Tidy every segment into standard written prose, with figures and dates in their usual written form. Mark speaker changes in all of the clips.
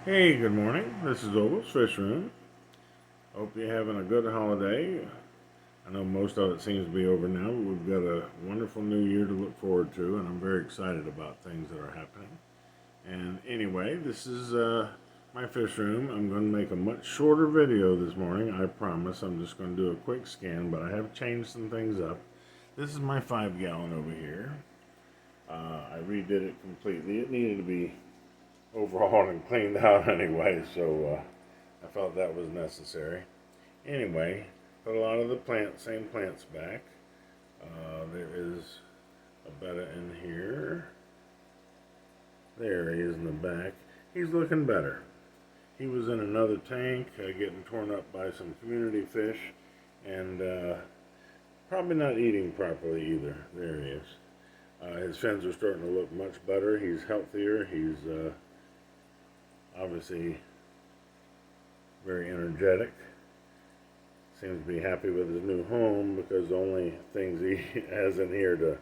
Speaker 1: Hey, good morning. This is Ogles Fish Room. Hope you're having a good holiday. I know most of it seems to be over now, but we've got a wonderful new year to look forward to, and I'm very excited about things that are happening. And anyway, this is my fish room. I'm going to make a much shorter video this morning, I promise. I'm just going to do a quick scan, but I have changed some things up. This is my 5 gallon over here. I redid it completely. It needed to be overhauled and cleaned out anyway, so I felt that was necessary. Anyway, put a lot of the same plants back. There is a betta in here. There he is in the back. He's looking better. He was in another tank, getting torn up by some community fish, and probably not eating properly either. There he is. His fins are starting to look much better. He's healthier. He's obviously very energetic. Seems to be happy with his new home because the only things he has in here to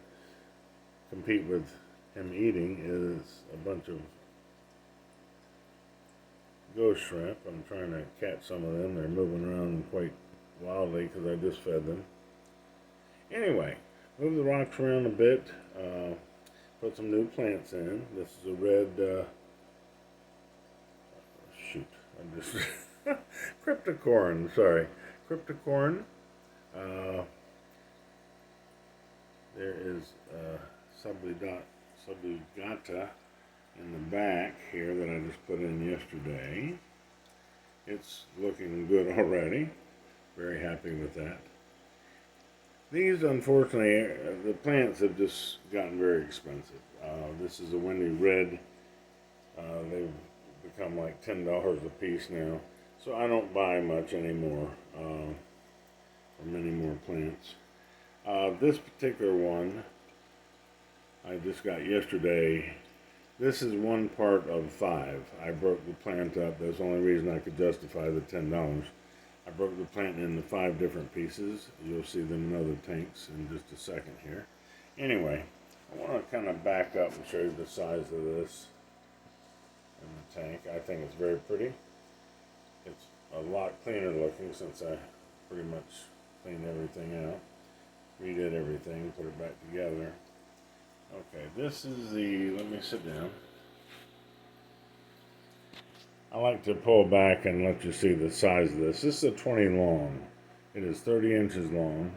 Speaker 1: compete with him eating is a bunch of ghost shrimp. I'm trying to catch some of them. They're moving around quite wildly because I just fed them. Anyway, move the rocks around a bit. Put some new plants in. This is a red, shoot, I'm just, cryptocorin, sorry. Cryptocorin. There is subligata in the back here that I just put in yesterday. It's looking good already. Very happy with that. These, unfortunately, the plants have just gotten very expensive. This is a windy red. They've become like $10 a piece now. So I don't buy much anymore, or many more plants. This particular one I just got yesterday. This is one part of 5. I broke the plant up. That's the only reason I could justify the $10. I broke the plant into 5 different pieces. You'll see them in other tanks in just a second here. Anyway, I want to kind of back up and show you the size of this in the tank. I think it's very pretty. It's a lot cleaner looking since I pretty much cleaned everything out, redid everything, put it back together. Okay, this is let me sit down. I like to pull back and let you see the size of this. This is a 20 long. It is 30 inches long.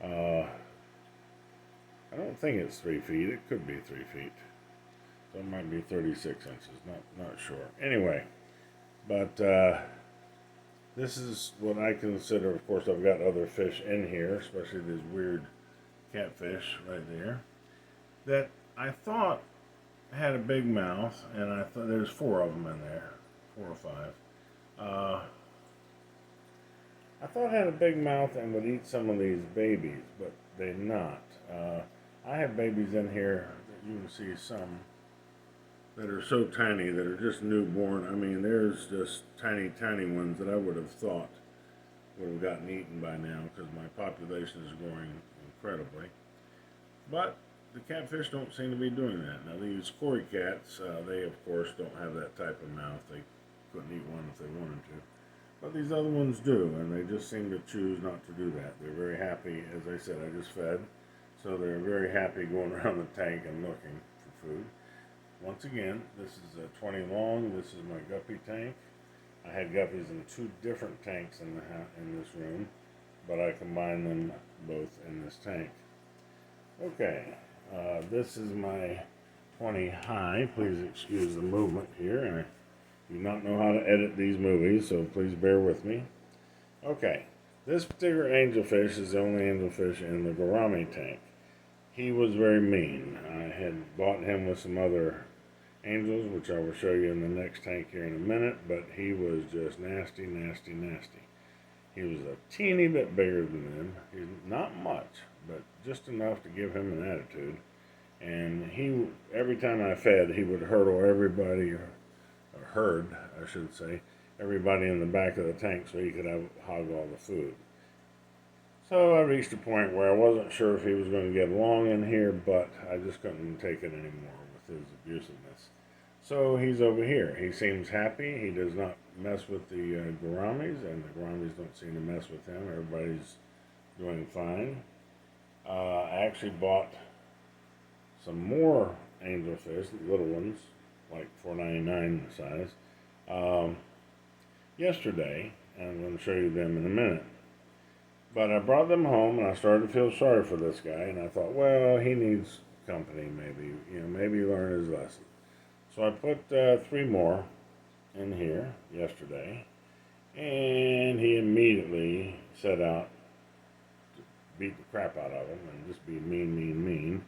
Speaker 1: I don't think it's 3 feet. It could be 3 feet. So it might be 36 inches. Not sure. Anyway, but this is what I consider. Of course, I've got other fish in here, especially these weird catfish right there, that I thought had a big mouth, and I thought there's 4 of them in there, 4 or 5. I thought had a big mouth and would eat some of these babies, but they're not. I have babies in here that you can see some that are so tiny that are just newborn. I mean, there's just tiny, tiny ones that I would have thought would have gotten eaten by now because my population is growing incredibly. But the catfish don't seem to be doing that. Now these cory cats, they of course don't have that type of mouth. They couldn't eat one if they wanted to. But these other ones do, and they just seem to choose not to do that. They're very happy, as I said, I just fed. So they're very happy going around the tank and looking for food. Once again, this is a 20 long. This is my guppy tank. I had guppies in 2 different tanks in this room, but I combined them both in this tank. Okay, this is my 20 high. Please excuse the movement here. I do not know how to edit these movies, so please bear with me. Okay, this particular angelfish is the only angelfish in the gourami tank. He was very mean. I had bought him with some other angels, which I will show you in the next tank here in a minute, but he was just nasty, nasty, nasty. He was a teeny bit bigger than them. He's not much, but just enough to give him an attitude. And every time I fed, he would hurdle everybody, or herd, I should say, everybody in the back of the tank so he could hog all the food. So I reached a point where I wasn't sure if he was going to get along in here, but I just couldn't take it anymore with his abusiveness. So he's over here. He seems happy. He does not mess with the gouramis, and the gouramis don't seem to mess with him. Everybody's doing fine. I actually bought some more angelfish, little ones, like $4.99 size, um, yesterday, and I'm going to show you them in a minute. But I brought them home, and I started to feel sorry for this guy, and I thought, well, he needs company, maybe, maybe learn his lesson. So I put 3 more in here yesterday, and he immediately set out to beat the crap out of him and just be mean, mean, mean.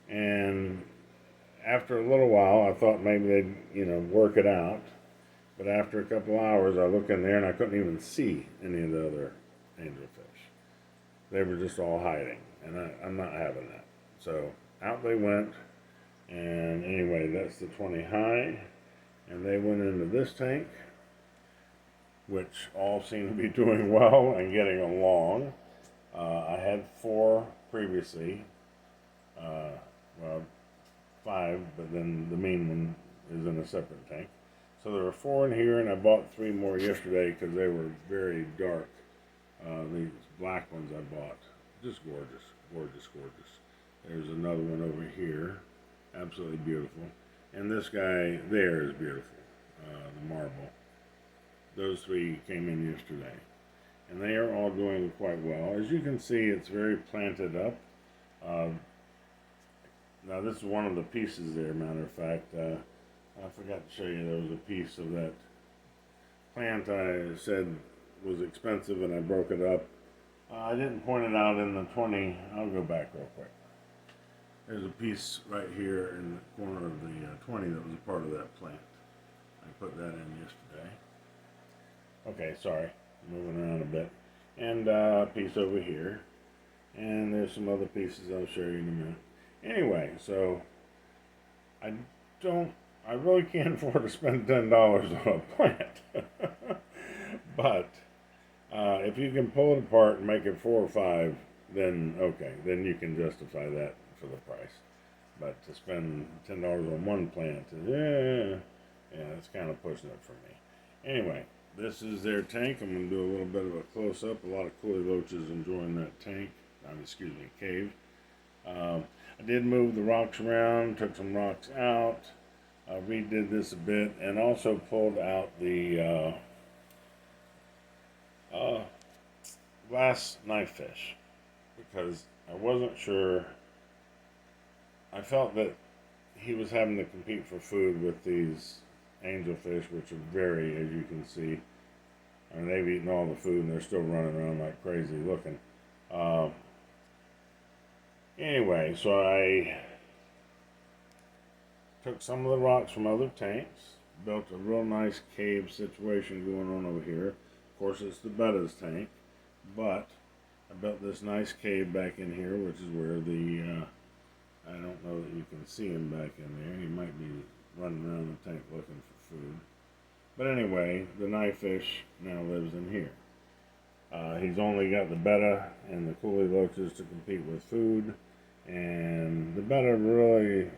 Speaker 1: And after a little while, I thought maybe they'd, work it out. But after a couple hours, I looked in there and I couldn't even see any of the other angelfish. They were just all hiding, and I'm not having that. So out they went, and anyway, that's the 20 high, and they went into this tank, which all seem to be doing well and getting along. I had 4 previously, well, 5, but then the mean one is in a separate tank. So there were 4 in here, and I bought 3 more yesterday because they were very dark. These black ones I bought, just gorgeous, gorgeous, gorgeous. There's another one over here, absolutely beautiful. And this guy there is beautiful, the marble. Those 3 came in yesterday. And they are all doing quite well. As you can see, it's very planted up. Now this is one of the pieces there, matter of fact. I forgot to show you, there was a piece of that plant I said was expensive and I broke it up. I didn't point it out in the 20. I'll go back real quick. There's a piece right here in the corner of the 20 that was a part of that plant. I put that in yesterday. Okay, sorry, moving around a bit. And a piece over here. And there's some other pieces I'll show you in a minute. Anyway, so I really can't afford to spend $10 on a plant. But if you can pull it apart and make it 4 or 5, then okay, then you can justify that for the price. But to spend $10 on one plant, it's kind of pushing it for me. Anyway, this is their tank. I'm going to do a little bit of a close-up. A lot of coolie loaches enjoying that tank. Cave. I did move the rocks around, took some rocks out, redid this a bit, and also pulled out the glass knife fish because I wasn't sure. I felt that he was having to compete for food with these angelfish, which are very, as you can see, I mean, they've eaten all the food and they're still running around like crazy looking. Anyway, so I took some of the rocks from other tanks, built a real nice cave situation going on over here. Of course, it's the Betta's tank, but I built this nice cave back in here, which is where the, I don't know that you can see him back in there. He might be running around the tank looking for food. But anyway, the knife fish now lives in here. He's only got the betta and the coolie loaches to compete with food, and the betta really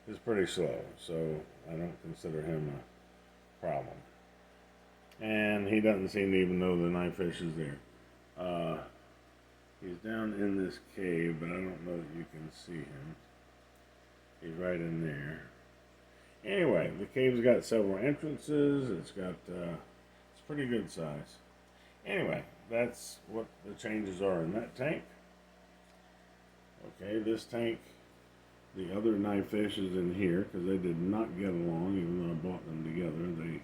Speaker 1: is pretty slow, so I don't consider him a problem. And he doesn't seem to even know the knife fish is there. He's down in this cave, but I don't know that you can see him. He's right in there. Anyway, the cave's got several entrances. It's pretty good size. Anyway, that's what the changes are in that tank. Okay, this tank, the other knife fish is in here because they did not get along even though I bought them together. They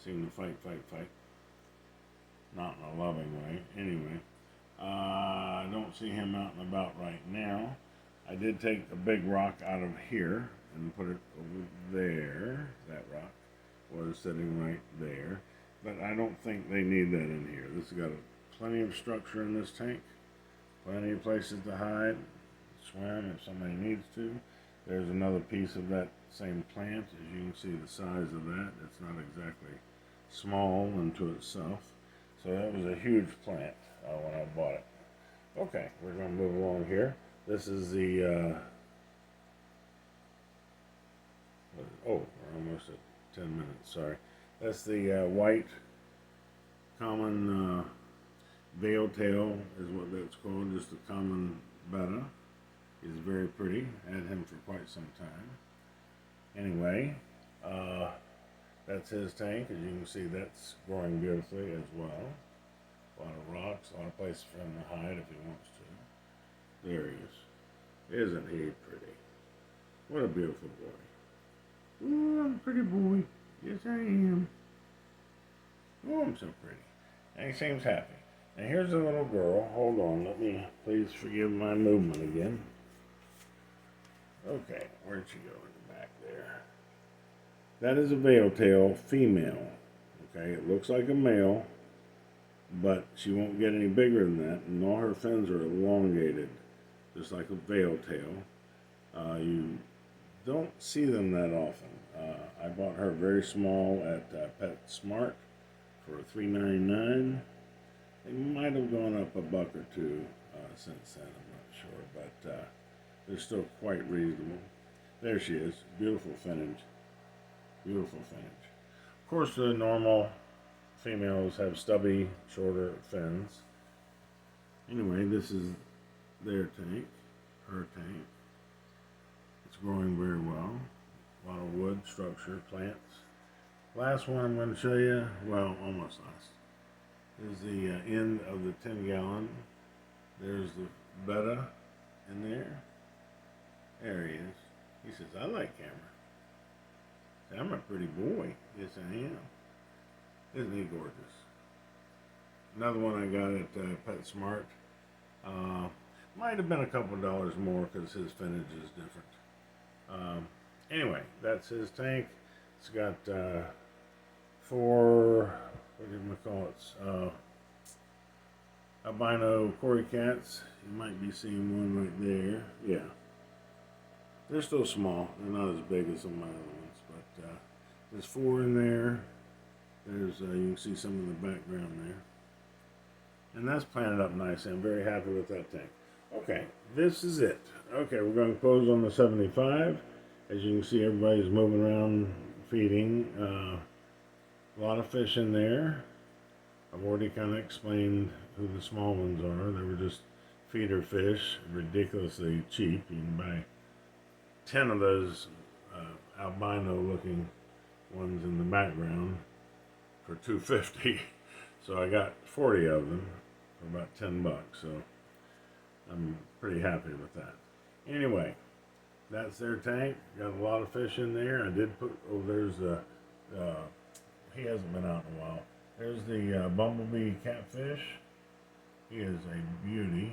Speaker 1: seem to fight. Not in a loving way. Anyway, I don't see him out and about right now. I did take a big rock out of here and put it over there. That rock was sitting right there. But I don't think they need that in here. This has got plenty of structure in this tank. Plenty of places to hide, swim if somebody needs to. There's another piece of that same plant. As you can see the size of that. It's not exactly small unto itself. So that was a huge plant when I bought it. Okay, we're going to move along here. This is the, we're almost at 10 minutes, sorry. That's the white common veil tail is what that's called, just a common betta. He's very pretty. Had him for quite some time. Anyway, that's his tank. As you can see, that's growing beautifully as well. A lot of rocks, a lot of places for him to hide if he wants to. There he is. Isn't he pretty? What a beautiful boy. Ooh, I'm a pretty boy. Yes, I am. Oh, I'm so pretty. And he seems happy. And here's a little girl. Hold on. Let me, please forgive my movement again. Okay, where'd she go in the back there? That is a veil tail female. Okay, it looks like a male, but she won't get any bigger than that, and all her fins are elongated, just like a veil tail. You don't see them that often. I bought her very small at PetSmart for $3.99. They might have gone up $1 or $2 since then, I'm not sure, but they're still quite reasonable. There she is, beautiful finnage, beautiful finnage. Of course, the normal females have stubby, shorter fins. Anyway, this is their tank, her tank. It's growing very well. A lot of wood, structure, plants. Last one I'm going to show you, well, almost last, is the end of the 10-gallon. There's the betta in there. There he is. He says, I like camera. I'm a pretty boy. Yes, I am. Isn't he gorgeous? Another one I got at PetSmart. Might have been a couple $2 more because his finnage is different. Anyway, that's his tank. It's got 4, what do you call it? Albino Cory cats. You might be seeing one right there. Yeah. They're still small. They're not as big as some of my other ones, but there's 4 in there. There's you can see some in the background there, and that's planted up nicely. I'm very happy with that tank. Okay, this is it. Okay, we're going to close on the 75. As you can see, everybody's moving around feeding. A lot of fish in there. I've already kind of explained who the small ones are. They were just feeder fish, ridiculously cheap. You can buy 10 of those albino looking ones in the background for $2.50. So I got 40 of them for about $10. So I'm pretty happy with that. Anyway, that's their tank. Got a lot of fish in there. I did put, oh, there's the, he hasn't been out in a while. There's the bumblebee catfish. He is a beauty.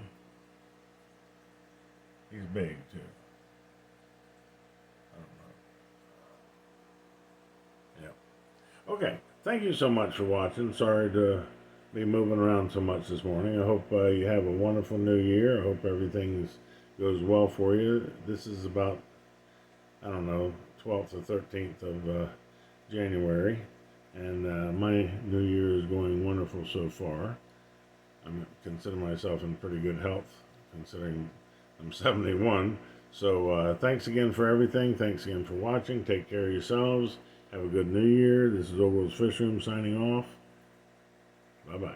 Speaker 1: He's big too. Okay, thank you so much for watching. Sorry to be moving around so much this morning. I hope you have a wonderful new year. I hope everything goes well for you. This is about, I don't know, 12th or 13th of January, and my new year is going wonderful so far. I consider myself in pretty good health, considering I'm 71. So thanks again for everything. Thanks again for watching. Take care of yourselves. Have a good new year. This is Ogles Fish Room signing off. Bye-bye.